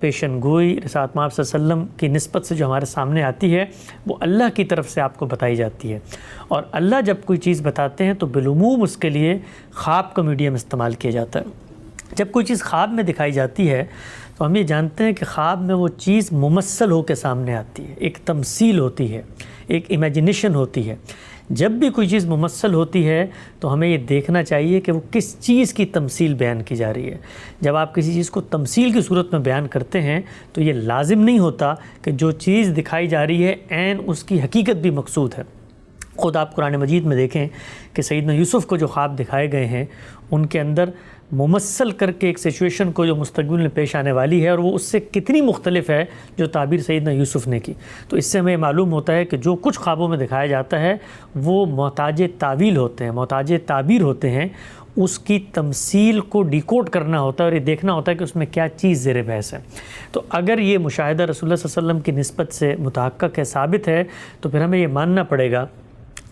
پیشن گوئی رسالت مآب صلی اللہ علیہ وسلم کی نسبت سے جو ہمارے سامنے آتی ہے وہ اللہ کی طرف سے آپ کو بتائی جاتی ہے، اور اللہ جب کوئی چیز بتاتے ہیں تو بالعموم اس کے لیے خواب کا میڈیم استعمال کیا جاتا ہے۔ جب کوئی چیز خواب میں دکھائی جاتی ہے تو ہم یہ جانتے ہیں کہ خواب میں وہ چیز ممثل ہو کے سامنے آتی ہے، ایک تمثیل ہوتی ہے، ایک امیجنیشن ہوتی ہے۔ جب بھی کوئی چیز ممثل ہوتی ہے تو ہمیں یہ دیکھنا چاہیے کہ وہ کس چیز کی تمثیل بیان کی جا رہی ہے۔ جب آپ کسی چیز کو تمثیل کی صورت میں بیان کرتے ہیں تو یہ لازم نہیں ہوتا کہ جو چیز دکھائی جا رہی ہے عین اس کی حقیقت بھی مقصود ہے۔ خود آپ قرآن مجید میں دیکھیں کہ سیدنا یوسف کو جو خواب دکھائے گئے ہیں ان کے اندر ممثل کر کے ایک سچویشن کو جو مستقبل میں پیش آنے والی ہے اور وہ اس سے کتنی مختلف ہے جو تعبیر سیدنا یوسف نے کی۔ تو اس سے ہمیں معلوم ہوتا ہے کہ جو کچھ خوابوں میں دکھایا جاتا ہے وہ محتاج تعویل ہوتے ہیں، محتاج تعبیر ہوتے ہیں، اس کی تمثیل کو ڈیکوڈ کرنا ہوتا ہے اور یہ دیکھنا ہوتا ہے کہ اس میں کیا چیز زیر بحث ہے۔ تو اگر یہ مشاہدہ رسول اللہ صلی اللہ علیہ وسلم کی نسبت سے متحقق ہے، ثابت ہے، تو پھر ہمیں یہ ماننا پڑے گا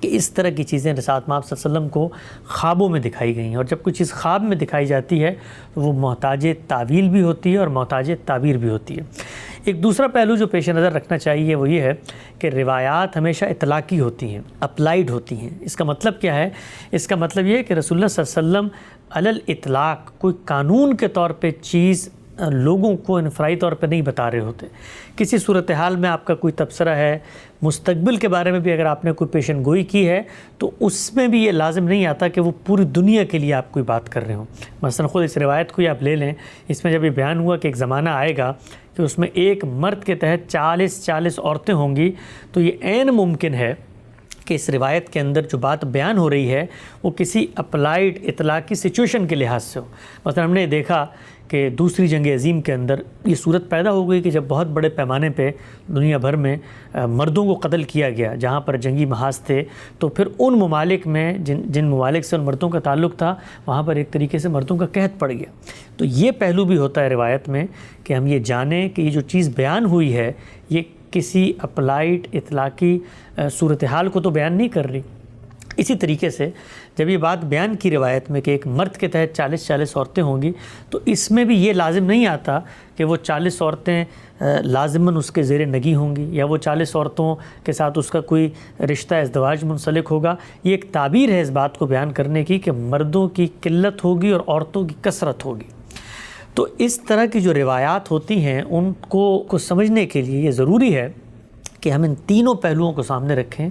کہ اس طرح کی چیزیں رسالت مآب صلی اللہ علیہ وسلم کو خوابوں میں دکھائی گئی ہیں، اور جب کوئی چیز خواب میں دکھائی جاتی ہے تو وہ محتاج تعویل بھی ہوتی ہے اور محتاج تعبیر بھی ہوتی ہے۔ ایک دوسرا پہلو جو پیش نظر رکھنا چاہیے وہ یہ ہے کہ روایات ہمیشہ اطلاقی ہوتی ہیں، اپلائیڈ ہوتی ہیں۔ اس کا مطلب کیا ہے؟ اس کا مطلب یہ ہے کہ رسول اللہ صلی اللہ علیہ وسلم علی الاطلاق کوئی قانون کے طور پہ چیز لوگوں کو انفرادی طور پہ نہیں بتا رہے ہوتے۔ کسی صورتحال میں آپ کا کوئی تبصرہ ہے، مستقبل کے بارے میں بھی اگر آپ نے کوئی پیشن گوئی کی ہے تو اس میں بھی یہ لازم نہیں آتا کہ وہ پوری دنیا کے لیے آپ کوئی بات کر رہے ہوں۔ مثلا خود اس روایت کو ہی آپ لے لیں، اس میں جب یہ بیان ہوا کہ ایک زمانہ آئے گا کہ اس میں ایک مرد کے تحت 40 عورتیں ہوں گی، تو یہ عین ممکن ہے کہ اس روایت کے اندر جو بات بیان ہو رہی ہے وہ کسی اپلائیڈ اطلاقی سچویشن کے لحاظ سے ہو۔ مثلا ہم نے دیکھا کہ دوسری جنگ عظیم کے اندر یہ صورت پیدا ہو گئی کہ جب بہت بڑے پیمانے پہ دنیا بھر میں مردوں کو قتل کیا گیا جہاں پر جنگی محاذ تھے، تو پھر ان ممالک میں جن ممالک سے ان مردوں کا تعلق تھا وہاں پر ایک طریقے سے مردوں کا قحط پڑ گیا۔ تو یہ پہلو بھی ہوتا ہے روایت میں کہ ہم یہ جانیں کہ یہ جو چیز بیان ہوئی ہے یہ کسی اپلائیڈ اطلاقی صورتحال کو تو بیان نہیں کر رہی۔ اسی طریقے سے جب یہ بات بیان کی روایت میں کہ ایک مرد کے تحت 40 عورتیں ہوں گی، تو اس میں بھی یہ لازم نہیں آتا کہ وہ 40 عورتیں لازماً اس کے زیر نگی ہوں گی یا وہ 40 عورتوں کے ساتھ اس کا کوئی رشتہ ازدواج منسلک ہوگا۔ یہ ایک تعبیر ہے اس بات کو بیان کرنے کی کہ مردوں کی قلت ہوگی اور عورتوں کی کثرت ہوگی۔ تو اس طرح کی جو روایات ہوتی ہیں ان کو سمجھنے کے لیے یہ ضروری ہے کہ ہم ان تینوں پہلوؤں کو سامنے رکھیں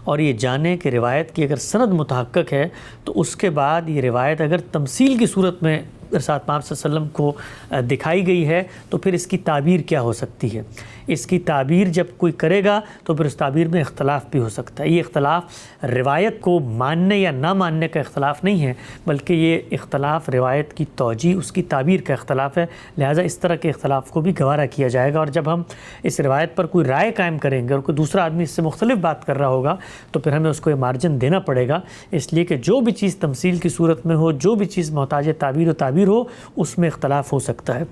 اور یہ جانیں کہ روایت کی اگر سند متحقق ہے تو اس کے بعد یہ روایت اگر تمثیل کی صورت میں رسالت مآب صلی اللہ علیہ وسلم کو دکھائی گئی ہے تو پھر اس کی تعبیر کیا ہو سکتی ہے۔ اس کی تعبیر جب کوئی کرے گا تو پھر اس تعبیر میں اختلاف بھی ہو سکتا ہے۔ یہ اختلاف روایت کو ماننے یا نہ ماننے کا اختلاف نہیں ہے، بلکہ یہ اختلاف روایت کی توجیہ، اس کی تعبیر کا اختلاف ہے۔ لہٰذا اس طرح کے اختلاف کو بھی گوارا کیا جائے گا، اور جب ہم اس روایت پر کوئی رائے قائم کریں گے اور کوئی دوسرا آدمی اس سے مختلف بات کر رہا ہوگا تو پھر ہمیں اس کو یہ مارجن دینا پڑے گا، اس لیے کہ جو بھی چیز تمثیل کی صورت میں ہو، جو بھی چیز محتاج تعبیر ہو، اس میں اختلاف ہو سکتا ہے۔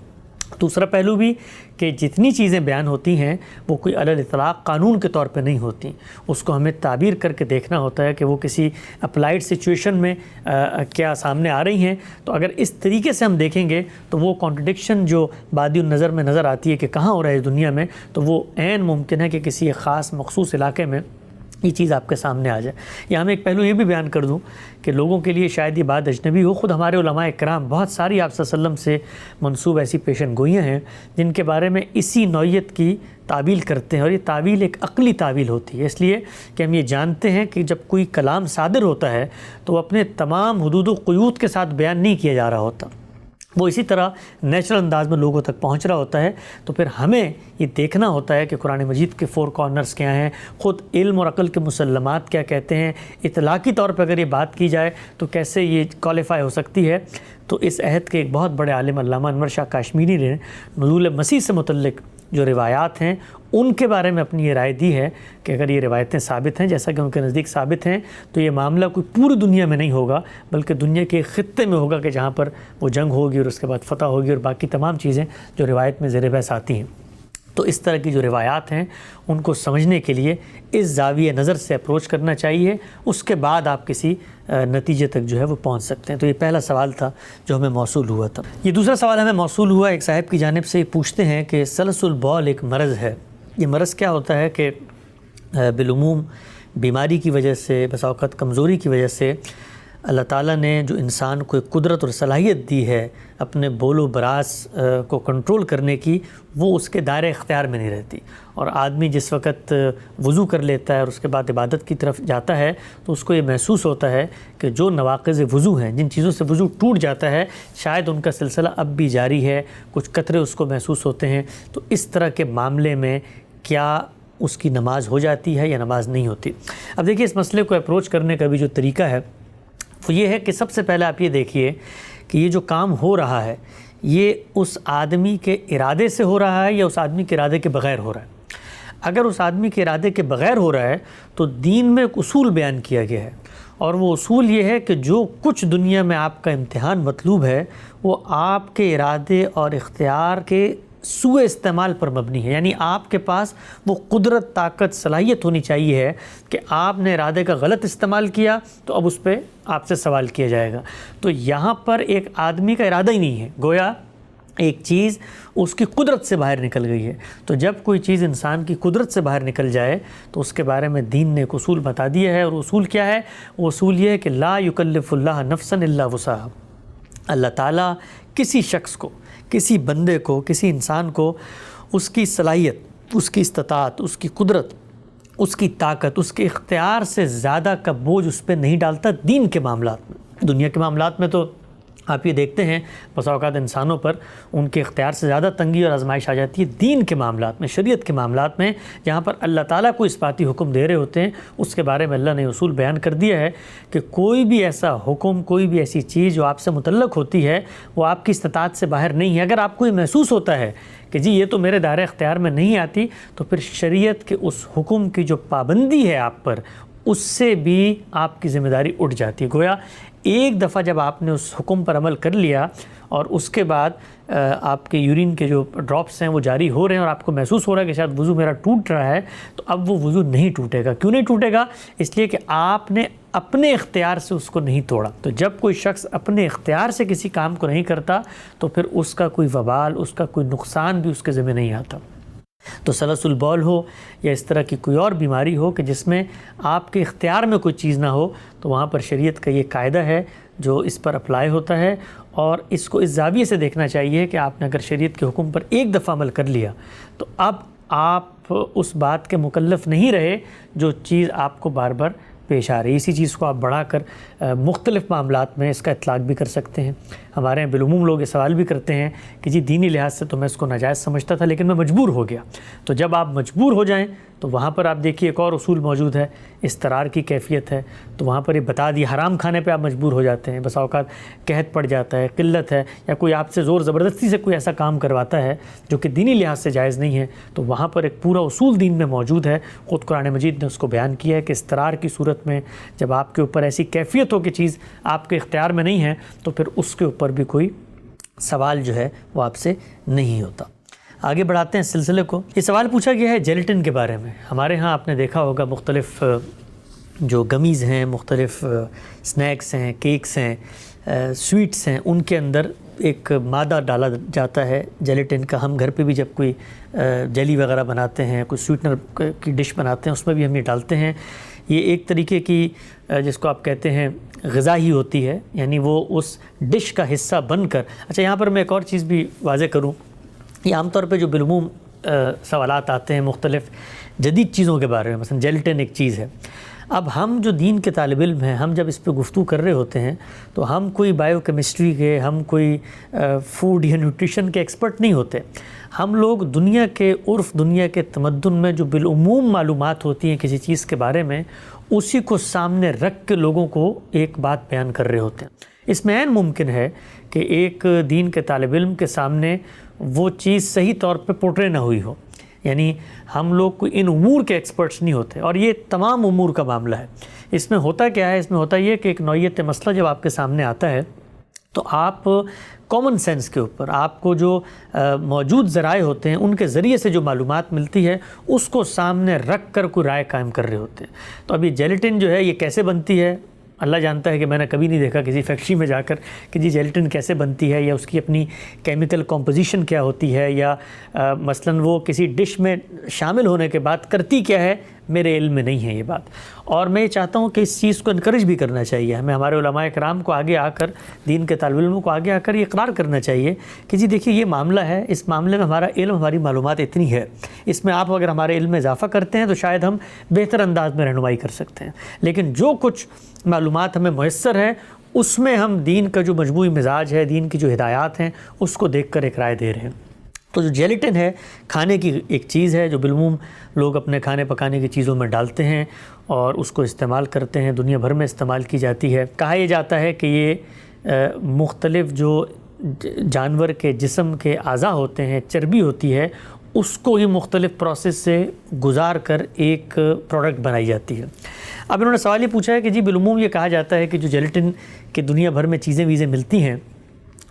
دوسرا پہلو بھی کہ جتنی چیزیں بیان ہوتی ہیں وہ کوئی علی الاطلاق قانون کے طور پہ نہیں ہوتی، اس کو ہمیں تعبیر کر کے دیکھنا ہوتا ہے کہ وہ کسی اپلائیڈ سچویشن میں کیا سامنے آ رہی ہیں۔ تو اگر اس طریقے سے ہم دیکھیں گے تو وہ کانٹرڈکشن جو بادی النظر میں نظر آتی ہے کہ کہاں ہو رہا ہے اس دنیا میں، تو وہ عین ممکن ہے کہ کسی ایک خاص مخصوص علاقے میں یہ چیز آپ کے سامنے آ جائے۔ یہاں میں ایک پہلو یہ بھی بیان کر دوں کہ لوگوں کے لیے شاید یہ بات اجنبی ہو، خود ہمارے علماء کرام بہت ساری آپ صلی اللہ علیہ وسلم سے منسوب ایسی پیشن گوئیاں ہیں جن کے بارے میں اسی نوعیت کی تعویل کرتے ہیں، اور یہ تعویل ایک عقلی تعویل ہوتی ہے، اس لیے کہ ہم یہ جانتے ہیں کہ جب کوئی کلام صادر ہوتا ہے تو وہ اپنے تمام حدود و قیود کے ساتھ بیان نہیں کیا جا رہا ہوتا، وہ اسی طرح نیچرل انداز میں لوگوں تک پہنچ رہا ہوتا ہے۔ تو پھر ہمیں یہ دیکھنا ہوتا ہے کہ قرآن مجید کے 4 کارنرز کیا ہیں، خود علم اور عقل کے مسلمات کیا کہتے ہیں، اطلاقی طور پر اگر یہ بات کی جائے تو کیسے یہ کوالیفائی ہو سکتی ہے۔ تو اس عہد کے ایک بہت بڑے عالم علامہ انور شاہ کاشمیری نے نزول مسیح سے متعلق جو روایات ہیں ان کے بارے میں اپنی یہ رائے دی ہے کہ اگر یہ روایتیں ثابت ہیں، جیسا کہ ان کے نزدیک ثابت ہیں، تو یہ معاملہ کوئی پوری دنیا میں نہیں ہوگا بلکہ دنیا کے ایک خطے میں ہوگا کہ جہاں پر وہ جنگ ہوگی اور اس کے بعد فتح ہوگی اور باقی تمام چیزیں جو روایت میں زیر بحث آتی ہیں۔ تو اس طرح کی جو روایات ہیں ان کو سمجھنے کے لیے اس زاویہ نظر سے اپروچ کرنا چاہیے، اس کے بعد آپ کسی نتیجے تک جو ہے وہ پہنچ سکتے ہیں۔ تو یہ پہلا سوال تھا جو ہمیں موصول ہوا تھا۔ یہ دوسرا سوال ہمیں موصول ہوا ایک صاحب کی جانب سے، پوچھتے ہیں کہ سلس البول ایک مرض ہے، یہ مرض کیا ہوتا ہے کہ بالعموم بیماری کی وجہ سے، بسا اوقات کمزوری کی وجہ سے اللہ تعالیٰ نے جو انسان کو ایک قدرت اور صلاحیت دی ہے اپنے بول و براس کو کنٹرول کرنے کی، وہ اس کے دائرۂ اختیار میں نہیں رہتی، اور آدمی جس وقت وضو کر لیتا ہے اور اس کے بعد عبادت کی طرف جاتا ہے تو اس کو یہ محسوس ہوتا ہے کہ جو نواقض وضو ہیں، جن چیزوں سے وضو ٹوٹ جاتا ہے، شاید ان کا سلسلہ اب بھی جاری ہے، کچھ قطرے اس کو محسوس ہوتے ہیں۔ تو اس طرح کے معاملے میں کیا اس کی نماز ہو جاتی ہے یا نماز نہیں ہوتی؟ اب دیکھیے، اس مسئلے کو اپروچ کرنے کا بھی جو طریقہ ہے وہ یہ ہے کہ سب سے پہلے آپ یہ دیکھیے کہ یہ جو کام ہو رہا ہے یہ اس آدمی کے ارادے سے ہو رہا ہے یا اس آدمی کے ارادے کے بغیر ہو رہا ہے۔ اگر اس آدمی کے ارادے کے بغیر ہو رہا ہے تو دین میں ایک اصول بیان کیا گیا ہے، اور وہ اصول یہ ہے کہ جو کچھ دنیا میں آپ کا امتحان مطلوب ہے وہ آپ کے ارادے اور اختیار کے سوء استعمال پر مبنی ہے، یعنی آپ کے پاس وہ قدرت، طاقت، صلاحیت ہونی چاہیے ہے کہ آپ نے ارادے کا غلط استعمال کیا تو اب اس پہ آپ سے سوال کیا جائے گا۔ تو یہاں پر ایک آدمی کا ارادہ ہی نہیں ہے، گویا ایک چیز اس کی قدرت سے باہر نکل گئی ہے۔ تو جب کوئی چیز انسان کی قدرت سے باہر نکل جائے تو اس کے بارے میں دین نے ایک اصول بتا دیا ہے، اور اصول کیا ہے؟ وہ اصول یہ ہے کہ لا یکلف اللہ نفسا الا وسعہا۔ اللہ تعالیٰ کسی شخص کو، کسی بندے کو، کسی انسان کو اس کی صلاحیت، اس کی استطاعت، اس کی قدرت، اس کی طاقت، اس کے اختیار سے زیادہ کا بوجھ اس پہ نہیں ڈالتا دین کے معاملات میں۔ دنیا کے معاملات میں تو آپ یہ دیکھتے ہیں بسا اوقات انسانوں پر ان کے اختیار سے زیادہ تنگی اور آزمائش آ جاتی ہے۔ دین کے معاملات میں، شریعت کے معاملات میں، جہاں پر اللہ تعالیٰ کو اثباتی حکم دے رہے ہوتے ہیں، اس کے بارے میں اللہ نے اصول بیان کر دیا ہے کہ کوئی بھی ایسا حکم، کوئی بھی ایسی چیز جو آپ سے متعلق ہوتی ہے وہ آپ کی استطاعت سے باہر نہیں ہے۔ اگر آپ کو یہ محسوس ہوتا ہے کہ جی یہ تو میرے دائرۂ اختیار میں نہیں آتی، تو پھر شریعت کے اس حکم کی جو پابندی ہے آپ پر، اس سے بھی آپ کی ذمہ داری اٹھ جاتی ہے۔ گویا ایک دفعہ جب آپ نے اس حکم پر عمل کر لیا اور اس کے بعد آپ کے یورین کے جو ڈراپس ہیں وہ جاری ہو رہے ہیں اور آپ کو محسوس ہو رہا ہے کہ شاید وضو میرا ٹوٹ رہا ہے، تو اب وہ وضو نہیں ٹوٹے گا۔ کیوں نہیں ٹوٹے گا؟ اس لیے کہ آپ نے اپنے اختیار سے اس کو نہیں توڑا۔ تو جب کوئی شخص اپنے اختیار سے کسی کام کو نہیں کرتا تو پھر اس کا کوئی وبال، اس کا کوئی نقصان بھی اس کے ذمہ نہیں آتا۔ تو سلس البول ہو یا اس طرح کی کوئی اور بیماری ہو کہ جس میں آپ کے اختیار میں کوئی چیز نہ ہو، تو وہاں پر شریعت کا یہ قاعدہ ہے جو اس پر اپلائی ہوتا ہے، اور اس کو اس زاویے سے دیکھنا چاہیے کہ آپ نے اگر شریعت کے حکم پر ایک دفعہ عمل کر لیا تو اب آپ اس بات کے مکلف نہیں رہے جو چیز آپ کو بار بار پیش آ رہی ہے۔ اسی چیز کو آپ بڑھا کر مختلف معاملات میں اس کا اطلاق بھی کر سکتے ہیں۔ ہمارے یہاں بالعموم لوگ یہ سوال بھی کرتے ہیں کہ جی دینی لحاظ سے تو میں اس کو ناجائز سمجھتا تھا لیکن میں مجبور ہو گیا۔ تو جب آپ مجبور ہو جائیں تو وہاں پر آپ دیکھیے ایک اور اصول موجود ہے، اضطرار کی کیفیت ہے۔ تو وہاں پر یہ بتا دیا، حرام کھانے پہ آپ مجبور ہو جاتے ہیں، بس اوقات قحط پڑ جاتا ہے، قلت ہے، یا کوئی آپ سے زور زبردستی سے کوئی ایسا کام کرواتا ہے جو کہ دینی لحاظ سے جائز نہیں ہے، تو وہاں پر ایک پورا اصول دین میں موجود ہے۔ خود قرآن مجید نے اس کو بیان کیا ہے کہ اضطرار کی صورت میں جب آپ کے اوپر ایسی کیفیت ہو کہ چیز آپ کے اختیار میں نہیں ہے تو پھر اس کے اوپر بھی کوئی سوال جو ہے وہ آپ سے نہیں ہوتا۔ آگے بڑھاتے ہیں سلسلے کو۔ یہ سوال پوچھا گیا ہے جیلیٹن کے بارے میں۔ ہمارے ہاں آپ نے دیکھا ہوگا مختلف جو گمیز ہیں، مختلف سنیکس ہیں، کیکس ہیں، سویٹس ہیں، ان کے اندر ایک مادہ ڈالا جاتا ہے جیلیٹن کا۔ ہم گھر پہ بھی جب کوئی جیلی وغیرہ بناتے ہیں، کوئی سویٹنر کی ڈش بناتے ہیں، اس میں بھی ہم یہ ڈالتے ہیں۔ یہ ایک طریقے کی جس کو آپ کہتے ہیں غذا ہی ہوتی ہے، یعنی وہ اس ڈش کا حصہ بن کر۔ اچھا، یہاں پر میں ایک اور چیز بھی واضح کروں، یہ عام طور پہ جو بالعموم سوالات آتے ہیں مختلف جدید چیزوں کے بارے میں، مثلا جیلیٹن ایک چیز ہے۔ اب ہم جو دین کے طالب علم ہیں، ہم جب اس پہ گفتگو کر رہے ہوتے ہیں تو ہم کوئی بائیو کیمسٹری کے، ہم کوئی فوڈ یا نیوٹریشن کے ایکسپرٹ نہیں ہوتے۔ ہم لوگ دنیا کے عرف، دنیا کے تمدن میں جو بالعموم معلومات ہوتی ہیں کسی چیز کے بارے میں، اسی کو سامنے رکھ کے لوگوں کو ایک بات بیان کر رہے ہوتے ہیں۔ اس میں عین ممکن ہے کہ ایک دین کے طالب علم کے سامنے وہ چیز صحیح طور پہ پورٹرے نہ ہوئی ہو، یعنی ہم لوگ کوئی ان امور کے ایکسپرٹس نہیں ہوتے، اور یہ تمام امور کا معاملہ ہے۔ اس میں ہوتا کیا ہے؟ اس میں ہوتا یہ کہ ایک نوعیت مسئلہ جب آپ کے سامنے آتا ہے تو آپ کامن سینس کے اوپر، آپ کو جو موجود ذرائع ہوتے ہیں ان کے ذریعے سے جو معلومات ملتی ہے اس کو سامنے رکھ کر کوئی رائے قائم کر رہے ہوتے ہیں۔ تو اب یہ جیلیٹن جو ہے یہ کیسے بنتی ہے، اللہ جانتا ہے کہ میں نے کبھی نہیں دیکھا کسی فیکٹری میں جا کر کہ جی جیلیٹن کیسے بنتی ہے، یا اس کی اپنی کیمیکل کمپوزیشن کیا ہوتی ہے، یا مثلاً وہ کسی ڈش میں شامل ہونے کے بعد کرتی کیا ہے، میرے علم میں نہیں ہے یہ بات۔ اور میں یہ چاہتا ہوں کہ اس چیز کو انکریج بھی کرنا چاہیے، ہمیں ہمارے علماء کرام کو آگے آ کر، دین کے طالب علموں کو آگے آ کر یہ اقرار کرنا چاہیے کہ جی دیکھیے یہ معاملہ ہے، اس معاملے میں ہمارا علم، ہماری معلومات اتنی ہے، اس میں آپ اگر ہمارے علم میں اضافہ کرتے ہیں تو شاید ہم بہتر انداز میں رہنمائی کر سکتے ہیں، لیکن جو کچھ معلومات ہمیں میسر ہے اس میں ہم دین کا جو مجموعی مزاج ہے، دین کی جو ہدایات ہیں اس کو دیکھ کر ایک رائے دے رہے ہیں۔ تو جو جیلیٹن ہے کھانے کی ایک چیز ہے جو بالعموم لوگ اپنے کھانے پکانے کی چیزوں میں ڈالتے ہیں اور اس کو استعمال کرتے ہیں، دنیا بھر میں استعمال کی جاتی ہے۔ کہا یہ جاتا ہے کہ یہ مختلف جو جانور کے جسم کے اعضاء ہوتے ہیں، چربی ہوتی ہے، اس کو ہی مختلف پروسیس سے گزار کر ایک پروڈکٹ بنائی جاتی ہے۔ اب انہوں نے سوال یہ پوچھا ہے کہ جی بالعموم یہ کہا جاتا ہے کہ جو جیلیٹن کے دنیا بھر میں چیزیں ملتی ہیں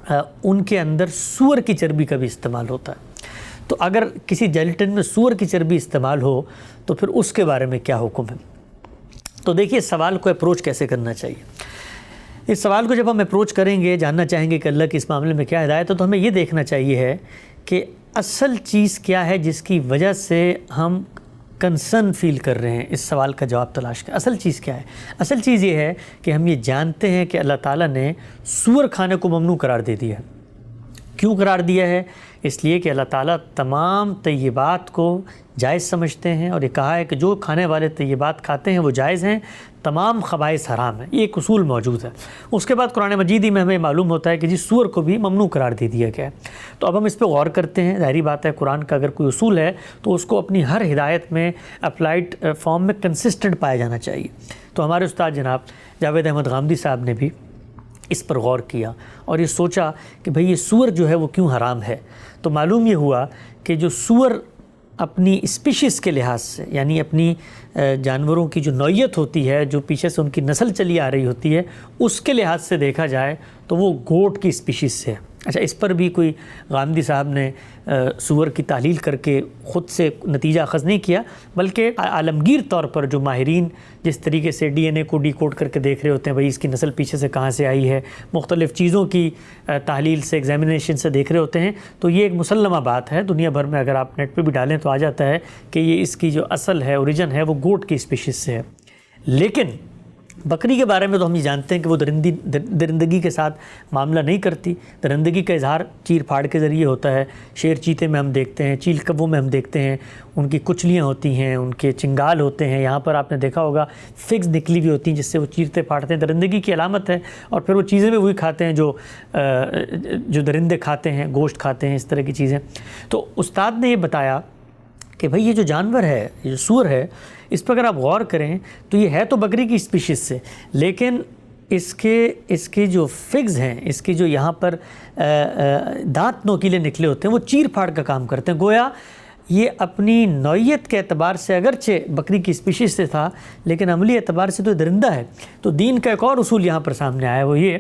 ان کے اندر سور کی چربی کا بھی استعمال ہوتا ہے، تو اگر کسی جیلیٹن میں سور کی چربی استعمال ہو تو پھر اس کے بارے میں کیا حکم ہے؟ تو دیکھیے اس سوال کو اپروچ کیسے کرنا چاہیے۔ اس سوال کو جب ہم اپروچ کریں گے، جاننا چاہیں گے کہ اللہ کی اس معاملے میں کیا ہدایت ہے، تو ہمیں یہ دیکھنا چاہیے ہے کہ اصل چیز کیا ہے جس کی وجہ سے ہم کنسرن فیل کر رہے ہیں، اس سوال کا جواب تلاش کریں۔ اصل چیز کیا ہے؟ اصل چیز یہ ہے کہ ہم یہ جانتے ہیں کہ اللہ تعالیٰ نے سور کھانے کو ممنوع قرار دے دیا ہے۔ کیوں قرار دیا ہے؟ اس لیے کہ اللہ تعالیٰ تمام طیبات کو جائز سمجھتے ہیں، اور یہ کہا ہے کہ جو کھانے والے طیبات کھاتے ہیں وہ جائز ہیں، تمام خبائث حرام ہیں، یہ ایک اصول موجود ہے۔ اس کے بعد قرآن مجید میں ہمیں معلوم ہوتا ہے کہ جی سور کو بھی ممنوع قرار دے دیا گیا ہے۔ تو اب ہم اس پہ غور کرتے ہیں۔ ظاہری بات ہے قرآن کا اگر کوئی اصول ہے تو اس کو اپنی ہر ہدایت میں اپلائیڈ فارم میں کنسسٹنٹ پایا جانا چاہیے۔ تو ہمارے استاد جناب جاوید احمد غامدی صاحب نے بھی اس پر غور کیا اور یہ سوچا کہ بھئی یہ سور جو ہے وہ کیوں حرام ہے۔ تو معلوم یہ ہوا کہ جو سور اپنی اسپیشیز کے لحاظ سے، یعنی اپنی جانوروں کی جو نوعیت ہوتی ہے، جو پیچھے سے ان کی نسل چلی آ رہی ہوتی ہے، اس کے لحاظ سے دیکھا جائے تو وہ گوٹ کی اسپیشیز سے ہے۔ اچھا، اس پر بھی کوئی غامدی صاحب نے سور کی تحلیل کر کے خود سے نتیجہ اخذ نہیں کیا، بلکہ عالمگیر طور پر جو ماہرین جس طریقے سے ڈی این اے کو ڈی کوڈ کر کے دیکھ رہے ہوتے ہیں بھئی اس کی نسل پیچھے سے کہاں سے آئی ہے، مختلف چیزوں کی تحلیل سے، ایگزامینیشن سے دیکھ رہے ہوتے ہیں، تو یہ ایک مسلمہ بات ہے۔ دنیا بھر میں اگر آپ نیٹ پہ بھی ڈالیں تو آ جاتا ہے کہ یہ اس کی جو اصل ہے، اوریجن ہے، وہ گوٹ کی اسپیشیز سے ہے۔ لیکن بکری کے بارے میں تو ہم یہ جانتے ہیں کہ وہ درندگی کے ساتھ معاملہ نہیں کرتی۔ درندگی کا اظہار چیر پھاڑ کے ذریعے ہوتا ہے۔ شیر چیتے میں ہم دیکھتے ہیں، چیل کبوں میں ہم دیکھتے ہیں، ان کی کچلیاں ہوتی ہیں، ان کے چنگال ہوتے ہیں، یہاں پر آپ نے دیکھا ہوگا فگز نکلی ہوئی ہوتی ہیں جس سے وہ چیرتے پھاڑتے ہیں، درندگی کی علامت ہے۔ اور پھر وہ چیزیں بھی وہی کھاتے ہیں جو درندے کھاتے ہیں، گوشت کھاتے ہیں، اس طرح کی چیزیں۔ تو استاد نے یہ بتایا کہ بھئی یہ جو جانور ہے، یہ جو سور ہے، اس پر اگر آپ غور کریں تو یہ ہے تو بکری کی اسپیشیز سے، لیکن اس کے جو فگز ہیں، اس کے جو یہاں پر دانت نوکیلے نکلے ہوتے ہیں، وہ چیر پھاڑ کا کام کرتے ہیں۔ گویا یہ اپنی نوعیت کے اعتبار سے اگرچہ بکری کی اسپیشیز سے تھا، لیکن عملی اعتبار سے تو درندہ ہے۔ تو دین کا ایک اور اصول یہاں پر سامنے آیا، وہ یہ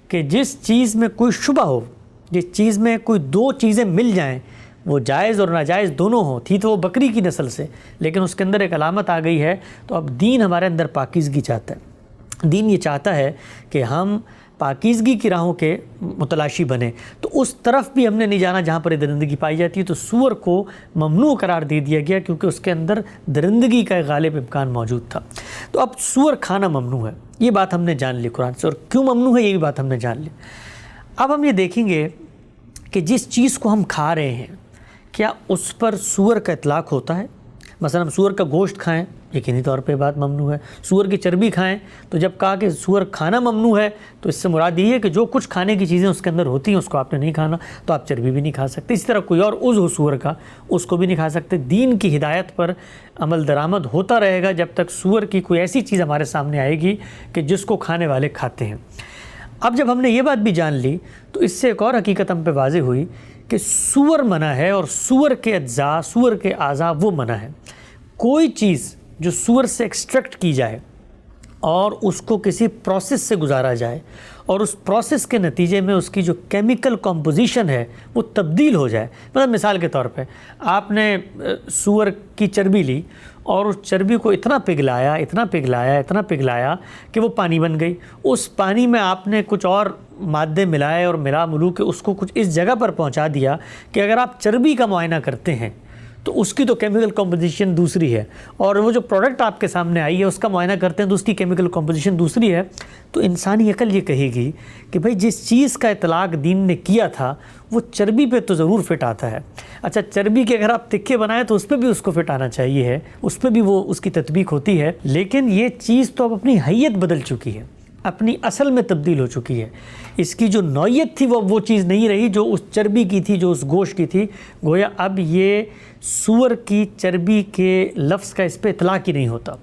کہ جس چیز میں کوئی شبہ ہو، جس چیز میں کوئی دو چیزیں مل جائیں، وہ جائز اور ناجائز دونوں ہوں، تھی تو وہ بکری کی نسل سے، لیکن اس کے اندر ایک علامت آ گئی ہے، تو اب دین ہمارے اندر پاکیزگی چاہتا ہے۔ دین یہ چاہتا ہے کہ ہم پاکیزگی کی راہوں کے متلاشی بنیں، تو اس طرف بھی ہم نے نہیں جانا جہاں پر یہ درندگی پائی جاتی ہے۔ تو سور کو ممنوع قرار دے دیا گیا کیونکہ اس کے اندر درندگی کا ایک غالب امکان موجود تھا۔ تو اب سور کھانا ممنوع ہے، یہ بات ہم نے جان لی قرآن سے، اور کیوں ممنوع ہے یہ بھی بات ہم نے جان لی۔ اب ہم یہ دیکھیں گے کہ جس چیز کو ہم کھا رہے ہیں کیا اس پر سور کا اطلاق ہوتا ہے؟ مثلا ہم سور کا گوشت کھائیں، یقینی طور پہ بات ممنوع ہے۔ سور کی چربی کھائیں، تو جب کہا کہ سور کھانا ممنوع ہے تو اس سے مراد یہ ہے کہ جو کچھ کھانے کی چیزیں اس کے اندر ہوتی ہیں اس کو آپ نے نہیں کھانا، تو آپ چربی بھی نہیں کھا سکتے۔ اسی طرح کوئی اور عضو سور کا، اس کو بھی نہیں کھا سکتے۔ دین کی ہدایت پر عمل درآمد ہوتا رہے گا جب تک سور کی کوئی ایسی چیز ہمارے سامنے آئے گی کہ جس کو کھانے والے کھاتے ہیں۔ اب جب ہم نے یہ بات بھی جان لی تو اس سے ایک اور حقیقت ہم پہ واضح ہوئی کہ سور منع ہے، اور سور کے اجزاء، سور کے اعضاء وہ منع ہے۔ کوئی چیز جو سور سے ایکسٹریکٹ کی جائے اور اس کو کسی پروسیس سے گزارا جائے اور اس پروسیس کے نتیجے میں اس کی جو کیمیکل کمپوزیشن ہے وہ تبدیل ہو جائے. مطلب مثال کے طور پہ آپ نے سور کی چربی لی اور اس چربی کو اتنا پگھلایا کہ وہ پانی بن گئی. اس پانی میں آپ نے کچھ اور مادے ملائے اور ملا ملو کے اس کو کچھ اس جگہ پر پہنچا دیا کہ اگر آپ چربی کا معائنہ کرتے ہیں تو اس کی تو کیمیکل کمپوزیشن دوسری ہے، اور وہ جو پروڈکٹ آپ کے سامنے آئی ہے اس کا معائنہ کرتے ہیں تو اس کی کیمیکل کمپوزیشن دوسری ہے. تو انسانی عقل یہ کہے گی کہ بھئی جس چیز کا اطلاق دین نے کیا تھا وہ چربی پہ تو ضرور فٹ آتا ہے. اچھا چربی کے اگر آپ تکے بنائیں تو اس پہ بھی اس کو فٹ آنا چاہیے ہے، اس پہ بھی وہ اس کی تطبیق ہوتی ہے. لیکن یہ چیز تو اب اپنی حیت بدل چکی ہے، اپنی اصل میں تبدیل ہو چکی ہے. اس کی جو نوعیت تھی وہ چیز نہیں رہی جو اس چربی کی تھی، جو اس گوشت کی تھی. گویا اب یہ سور کی چربی کے لفظ کا اس پہ اطلاق ہی نہیں ہوتا.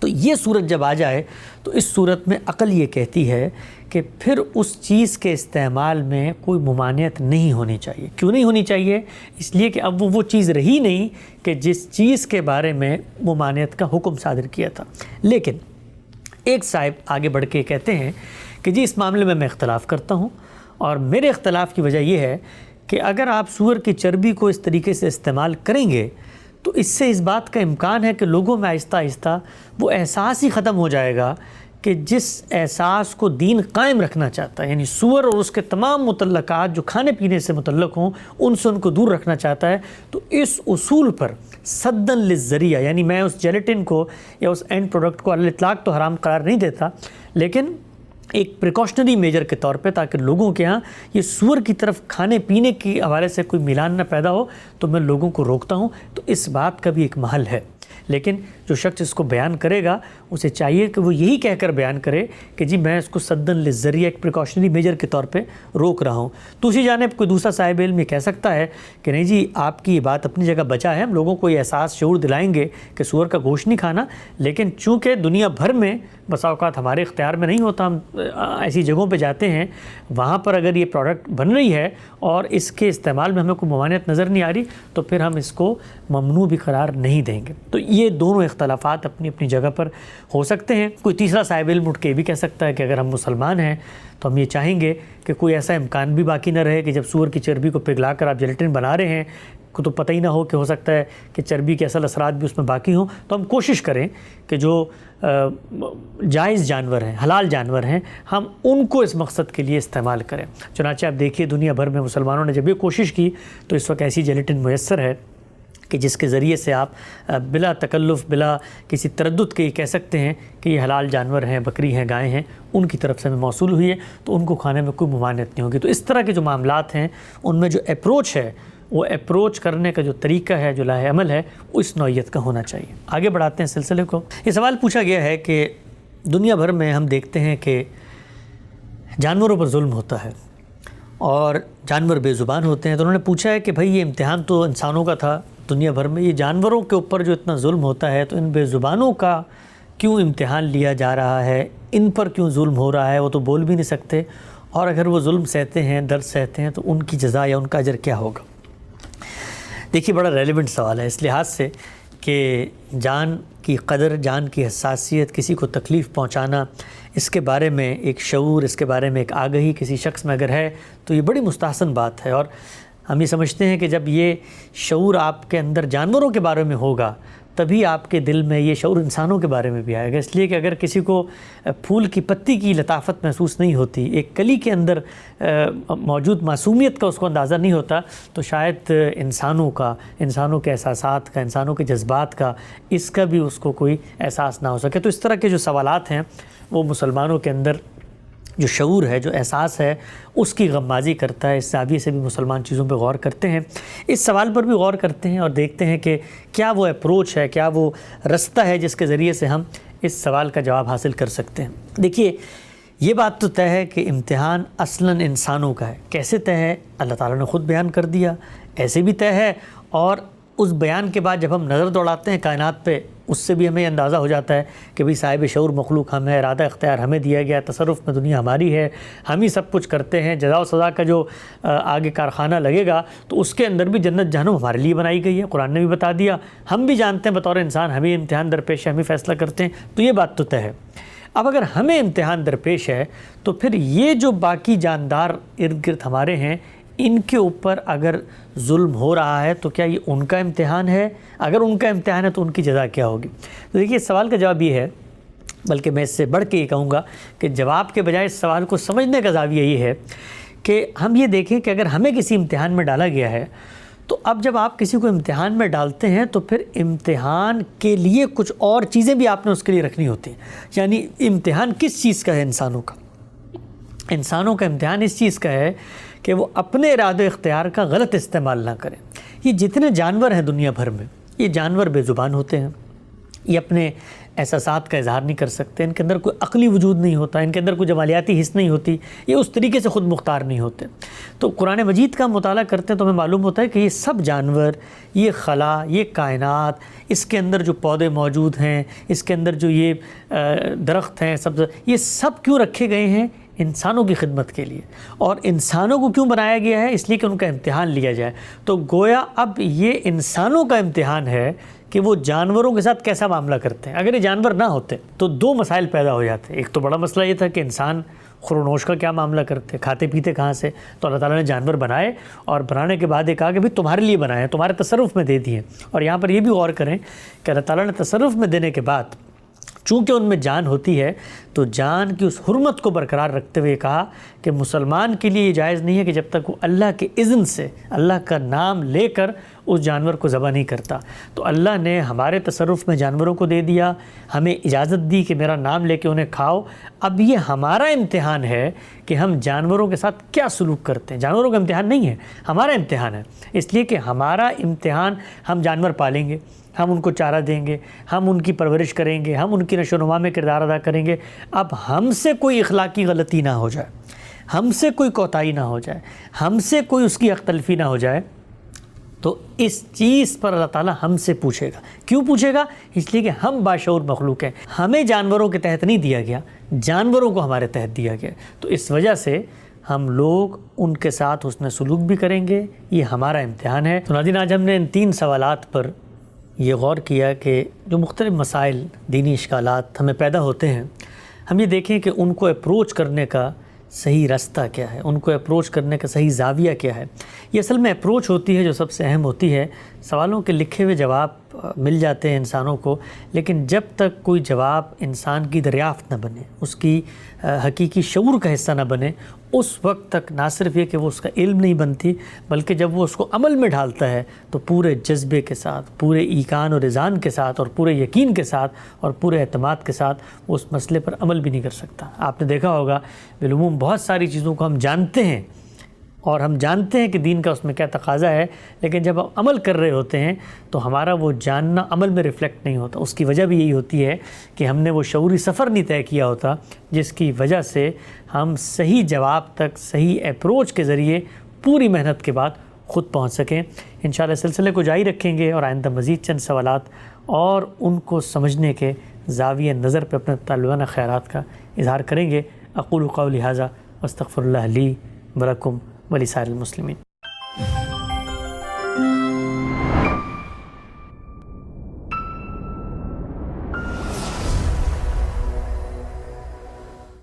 تو یہ صورت جب آ جائے تو اس صورت میں عقل یہ کہتی ہے کہ پھر اس چیز کے استعمال میں کوئی ممانعت نہیں ہونی چاہیے. کیوں نہیں ہونی چاہیے؟ اس لیے کہ اب وہ چیز رہی نہیں کہ جس چیز کے بارے میں ممانعت کا حکم صادر کیا تھا. لیکن ایک صاحب آگے بڑھ کے کہتے ہیں کہ جی اس معاملے میں اختلاف کرتا ہوں، اور میرے اختلاف کی وجہ یہ ہے کہ اگر آپ سور کی چربی کو اس طریقے سے استعمال کریں گے تو اس سے اس بات کا امکان ہے کہ لوگوں میں آہستہ آہستہ وہ احساس ہی ختم ہو جائے گا کہ جس احساس کو دین قائم رکھنا چاہتا ہے، یعنی سور اور اس کے تمام متعلقات جو کھانے پینے سے متعلق ہوں ان سے ان کو دور رکھنا چاہتا ہے. تو اس اصول پر صدًا للذریعہ، یعنی میں اس جیلیٹن کو یا اس اینڈ پروڈکٹ کو علی الاطلاق تو حرام قرار نہیں دیتا، لیکن ایک پریکاشنری میجر کے طور پہ تاکہ لوگوں کے ہاں یہ سور کی طرف کھانے پینے کے حوالے سے کوئی میلان نہ پیدا ہو تو میں لوگوں کو روکتا ہوں. تو اس بات کا بھی ایک محل ہے. لیکن جو شخص اس کو بیان کرے گا اسے چاہیے کہ وہ یہی کہہ کر بیان کرے کہ جی میں اس کو صدًا للذریعہ ایک پریکاشنری میجر کے طور پہ روک رہا ہوں. دوسری جانب کوئی دوسرا صاحب علم یہ کہہ سکتا ہے کہ نہیں جی آپ کی یہ بات اپنی جگہ بچا ہے، ہم لوگوں کو یہ احساس شعور دلائیں گے کہ سور کا گوشت نہیں کھانا، لیکن چونکہ دنیا بھر میں بسا اوقات ہمارے اختیار میں نہیں ہوتا، ہم ایسی جگہوں پہ جاتے ہیں وہاں پر اگر یہ پروڈکٹ بن رہی ہے اور اس کے استعمال میں ہمیں کوئی ممانعت نظر نہیں آ رہی تو پھر ہم اس کو ممنوع بھی قرار نہیں دیں گے. تو یہ دونوں اختلافات اپنی اپنی جگہ پر ہو سکتے ہیں. کوئی تیسرا صاحب علم اٹھ کے یہ بھی کہہ سکتا ہے کہ اگر ہم مسلمان ہیں تو ہم یہ چاہیں گے کہ کوئی ایسا امکان بھی باقی نہ رہے کہ جب سور کی چربی کو پگھلا کر آپ جیلیٹن بنا رہے ہیں کو تو پتہ ہی نہ ہو کہ ہو سکتا ہے کہ چربی کے اصل اثرات بھی اس میں باقی ہوں. تو ہم کوشش کریں کہ جو جائز جانور ہیں، حلال جانور ہیں، ہم ان کو اس مقصد کے لیے استعمال کریں. چنانچہ آپ دیکھیے دنیا بھر میں مسلمانوں نے جب یہ کوشش کی تو اس وقت ایسی جیلیٹن میسر ہے کہ جس کے ذریعے سے آپ بلا تکلف بلا کسی تردد کے یہ کہہ سکتے ہیں کہ یہ حلال جانور ہیں، بکری ہیں، گائے ہیں، ان کی طرف سے ہمیں موصول ہوئی ہے تو ان کو کھانے میں کوئی ممانعت نہیں ہوگی. تو اس طرح کے جو معاملات ہیں ان میں جو اپروچ ہے وہ اپروچ کرنے کا جو طریقہ ہے، جو لاہ عمل ہے، وہ اس نوعیت کا ہونا چاہیے. آگے بڑھاتے ہیں سلسلے کو. یہ سوال پوچھا گیا ہے کہ دنیا بھر میں ہم دیکھتے ہیں کہ جانوروں پر ظلم ہوتا ہے اور جانور بے زبان ہوتے ہیں. تو انہوں نے پوچھا ہے کہ بھئی یہ امتحان تو انسانوں کا تھا، دنیا بھر میں یہ جانوروں کے اوپر جو اتنا ظلم ہوتا ہے تو ان بے زبانوں کا کیوں امتحان لیا جا رہا ہے، ان پر کیوں ظلم ہو رہا ہے؟ وہ تو بول بھی نہیں سکتے، اور اگر وہ ظلم سہتے ہیں، درد سہتے ہیں تو ان کی جزا یا ان کا اجر کیا ہوگا؟ دیکھیے بڑا ریلیونٹ سوال ہے اس لحاظ سے کہ جان کی قدر، جان کی حساسیت، کسی کو تکلیف پہنچانا، اس کے بارے میں ایک شعور، اس کے بارے میں ایک آگہی کسی شخص میں اگر ہے تو یہ بڑی مستحسن بات ہے. اور ہم یہ سمجھتے ہیں کہ جب یہ شعور آپ کے اندر جانوروں کے بارے میں ہوگا تبھی آپ کے دل میں یہ شعور انسانوں کے بارے میں بھی آئے گا. اس لیے کہ اگر کسی کو پھول کی پتی کی لطافت محسوس نہیں ہوتی، ایک کلی کے اندر موجود معصومیت کا اس کو اندازہ نہیں ہوتا، تو شاید انسانوں کا، انسانوں کے احساسات کا، انسانوں کے جذبات کا، اس کا بھی اس کو کوئی احساس نہ ہو سکے. تو اس طرح کے جو سوالات ہیں وہ مسلمانوں کے اندر جو شعور ہے، جو احساس ہے، اس کی غمازی کرتا ہے. اس زاویے سے بھی مسلمان چیزوں پہ غور کرتے ہیں، اس سوال پر بھی غور کرتے ہیں اور دیکھتے ہیں کہ کیا وہ اپروچ ہے، کیا وہ رستہ ہے جس کے ذریعے سے ہم اس سوال کا جواب حاصل کر سکتے ہیں. دیکھیے یہ بات تو طے ہے کہ امتحان اصلاً انسانوں کا ہے. کیسے طے ہے؟ اللہ تعالیٰ نے خود بیان کر دیا. ایسے بھی طے ہے، اور اس بیان کے بعد جب ہم نظر دوڑاتے ہیں کائنات پہ اس سے بھی ہمیں اندازہ ہو جاتا ہے کہ بھئی صاحب شعور مخلوق ہم ہے، ارادہ اختیار ہمیں دیا گیا، تصرف میں دنیا ہماری ہے، ہم ہی سب کچھ کرتے ہیں. جزا و سزا کا جو آگے کارخانہ لگے گا تو اس کے اندر بھی جنت جہنم ہمارے لیے بنائی گئی ہے. قرآن نے بھی بتا دیا، ہم بھی جانتے ہیں بطور انسان ہمیں امتحان درپیش ہے، ہمیں فیصلہ کرتے ہیں. تو یہ بات تو طے ہے. اب اگر ہمیں امتحان درپیش ہے تو پھر یہ جو باقی جاندار ارد گرد ہمارے ہیں ان کے اوپر اگر ظلم ہو رہا ہے تو کیا یہ ان کا امتحان ہے؟ اگر ان کا امتحان ہے تو ان کی جزا کیا ہوگی؟ تو دیکھیے اس سوال کا جواب یہ ہے، بلکہ میں اس سے بڑھ کے یہ کہوں گا کہ جواب کے بجائے اس سوال کو سمجھنے کا زاویہ یہ ہے کہ ہم یہ دیکھیں کہ اگر ہمیں کسی امتحان میں ڈالا گیا ہے تو اب جب آپ کسی کو امتحان میں ڈالتے ہیں تو پھر امتحان کے لیے کچھ اور چیزیں بھی آپ نے اس کے لیے رکھنی ہوتی ہیں۔ یعنی امتحان کس چیز کا ہے؟ انسانوں کا امتحان اس چیز کا ہے کہ وہ اپنے ارادہ اختیار کا غلط استعمال نہ کریں۔ یہ جتنے جانور ہیں دنیا بھر میں، یہ جانور بے زبان ہوتے ہیں، یہ اپنے احساسات کا اظہار نہیں کر سکتے، ان کے اندر کوئی عقلی وجود نہیں ہوتا، ان کے اندر کوئی جمالیاتی حس نہیں ہوتی، یہ اس طریقے سے خود مختار نہیں ہوتے۔ تو قرآن مجید کا مطالعہ کرتے ہیں تو ہمیں معلوم ہوتا ہے کہ یہ سب جانور، یہ خلا، یہ کائنات، اس کے اندر جو پودے موجود ہیں، اس کے اندر جو یہ درخت ہیں، یہ سب کیوں رکھے گئے ہیں؟ انسانوں کی خدمت کے لیے۔ اور انسانوں کو کیوں بنایا گیا ہے؟ اس لیے کہ ان کا امتحان لیا جائے۔ تو گویا اب یہ انسانوں کا امتحان ہے کہ وہ جانوروں کے ساتھ کیسا معاملہ کرتے ہیں۔ اگر یہ جانور نہ ہوتے تو دو مسائل پیدا ہو جاتے۔ ایک تو بڑا مسئلہ یہ تھا کہ انسان خورنوش کا کیا معاملہ کرتے، کھاتے پیتے کہاں سے؟ تو اللہ تعالیٰ نے جانور بنائے اور بنانے کے بعد یہ کہا کہ بھئی تمہارے لیے بنائے ہیں، تمہارے تصرف میں دے دیے۔ اور یہاں پر یہ بھی غور کریں کہ اللہ تعالیٰ نے تصرف میں دینے کے بعد چونکہ ان میں جان ہوتی ہے تو جان کی اس حرمت کو برقرار رکھتے ہوئے کہا کہ مسلمان کے لیے یہ جائز نہیں ہے کہ جب تک وہ اللہ کے اذن سے، اللہ کا نام لے کر اس جانور کو ذبح نہیں کرتا۔ تو اللہ نے ہمارے تصرف میں جانوروں کو دے دیا، ہمیں اجازت دی کہ میرا نام لے کے انہیں کھاؤ۔ اب یہ ہمارا امتحان ہے کہ ہم جانوروں کے ساتھ کیا سلوک کرتے ہیں۔ جانوروں کا امتحان نہیں ہے، ہمارا امتحان ہے، اس لیے کہ ہمارا امتحان، ہم جانور پالیں گے، ہم ان کو چارہ دیں گے، ہم ان کی پرورش کریں گے، ہم ان کی نشو و نما میں کردار ادا کریں گے۔ اب ہم سے کوئی اخلاقی غلطی نہ ہو جائے، ہم سے کوئی کوتاہی نہ ہو جائے، ہم سے کوئی اس کی حق تلفی نہ ہو جائے، تو اس چیز پر اللہ تعالیٰ ہم سے پوچھے گا۔ کیوں پوچھے گا؟ اس لیے کہ ہم باشعور مخلوق ہیں، ہمیں جانوروں کے تحت نہیں دیا گیا، جانوروں کو ہمارے تحت دیا گیا۔ تو اس وجہ سے ہم لوگ ان کے ساتھ حسن سلوک بھی کریں گے، یہ ہمارا امتحان ہے۔ تو ناظرین، آج ہم نے ان 3 سوالات پر یہ غور کیا کہ جو مختلف مسائل، دینی اشکالات ہمیں پیدا ہوتے ہیں، ہم یہ دیکھیں کہ ان کو اپروچ کرنے کا صحیح راستہ کیا ہے، ان کو اپروچ کرنے کا صحیح زاویہ کیا ہے۔ یہ اصل میں اپروچ ہوتی ہے جو سب سے اہم ہوتی ہے۔ سوالوں کے لکھے ہوئے جواب مل جاتے ہیں انسانوں کو، لیکن جب تک کوئی جواب انسان کی دریافت نہ بنے، اس کی حقیقی شعور کا حصہ نہ بنے، اس وقت تک نہ صرف یہ کہ وہ اس کا علم نہیں بنتی، بلکہ جب وہ اس کو عمل میں ڈالتا ہے تو پورے جذبے کے ساتھ، پورے ایقان اور اذعان کے ساتھ، اور پورے یقین کے ساتھ، اور پورے اعتماد کے ساتھ وہ اس مسئلے پر عمل بھی نہیں کر سکتا۔ آپ نے دیکھا ہوگا بالعموم بہت ساری چیزوں کو ہم جانتے ہیں اور ہم جانتے ہیں کہ دین کا اس میں کیا تقاضا ہے، لیکن جب ہم عمل کر رہے ہوتے ہیں تو ہمارا وہ جاننا عمل میں ریفلیکٹ نہیں ہوتا۔ اس کی وجہ بھی یہی ہوتی ہے کہ ہم نے وہ شعوری سفر نہیں طے کیا ہوتا، جس کی وجہ سے ہم صحیح جواب تک صحیح اپروچ کے ذریعے پوری محنت کے بعد خود پہنچ سکیں۔ انشاءاللہ سلسلے کو جاری رکھیں گے اور آئندہ مزید چند سوالات اور ان کو سمجھنے کے زاویہ نظر پہ اپنے طالبانہ خیالات کا اظہار کریں گے۔ اقول قولی ھذا واستغفر اللہ لی ولکم ولسائر المسلمین۔